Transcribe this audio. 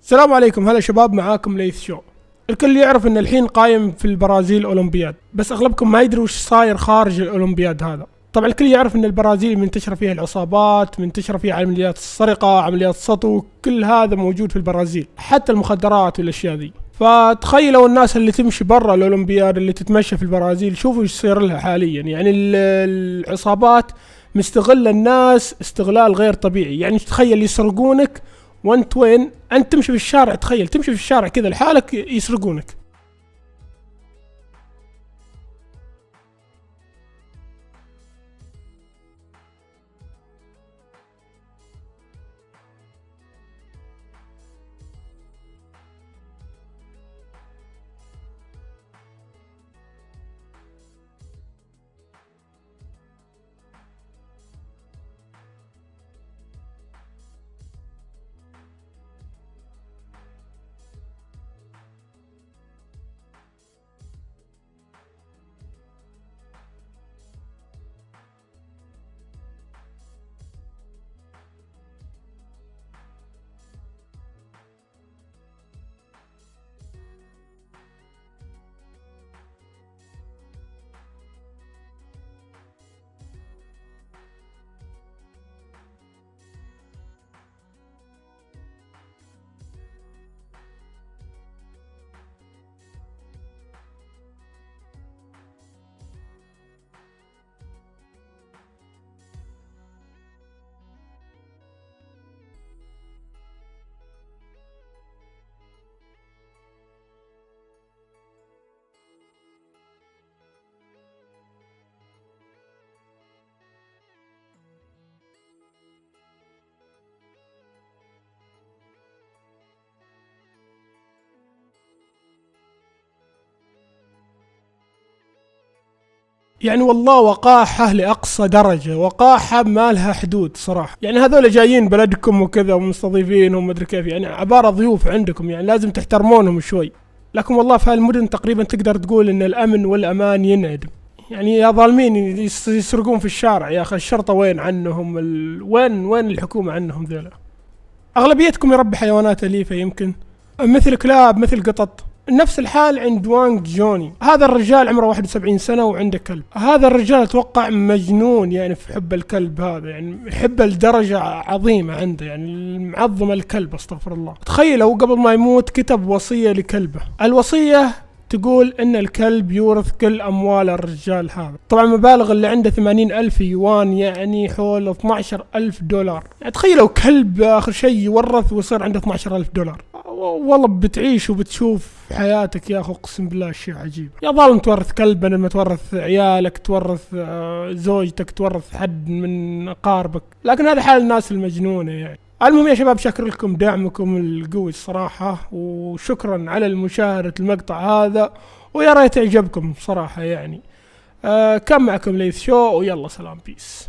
السلام عليكم، هلا شباب، معاكم ليث شو. الكل يعرف ان الحين قايم في البرازيل اولمبياد، بس اغلبكم ما يدري وش صاير خارج الاولمبياد هذا. طبعا الكل يعرف ان البرازيل منتشرة فيها العصابات، منتشرة فيها عمليات السرقة، عمليات السطو، كل هذا موجود في البرازيل، حتى المخدرات والاشياء ذي. فتخيلوا الناس اللي تمشي برا الاولمبياد، اللي تتمشى في البرازيل، شوفوا ايش يصير لها حاليا. يعني العصابات مستغلة الناس استغلال غير طبيعي. يعني تخيل يسرقونك وانت وين؟ انت تمشي في الشارع، تخيل تمشي في الشارع كذا لحالك يسرقونك. يعني والله وقاحة لأقصى درجة، وقاحة ما لها حدود صراحة. يعني هذول جايين بلدكم وكذا ومستضيفينهم ومدري كيف، يعني عبارة ضيوف عندكم، يعني لازم تحترمونهم شوي. لكن والله في هالمدن تقريبا تقدر تقول ان الامن والامان ينعدم. يعني يا ظالمين يسرقون في الشارع، يا اخي الشرطة وين عنهم؟ وين الحكومة عنهم ذولا؟ اغلبيتكم يربي حيوانات اليفة يمكن، مثل كلاب، مثل قطط. نفس الحال عند وانغ جوني، هذا الرجال عمره 71 سنة وعنده كلب. هذا الرجال اتوقع مجنون يعني في حب الكلب هذا، يعني يحبه لدرجة عظيمة عنده، يعني معظم الكلب، استغفر الله. تخيلوا قبل ما يموت كتب وصية لكلبه. الوصية تقول ان الكلب يورث كل اموال الرجال هذا. طبعا المبالغ اللي عنده 80,000 يوان، يعني حول 12,000 دولار. يعني تخيلوا كلب اخر شيء يورث ويصير عنده 12,000 دولار. والله بتعيش وبتشوف حياتك يا اخو، اقسم بالله شيء عجيب. يا ظالم تورث كلب بدل ما تورث عيالك، تورث زوجتك، تورث حد من اقاربك. لكن هذا حال الناس المجنونة يعني. المهم يا شباب، شكر لكم دعمكم القوي الصراحة، وشكرا على المشاهدة المقطع هذا، ويا ريت يعجبكم صراحة يعني. كان معكم ليث شو، ويلا سلام، بيس.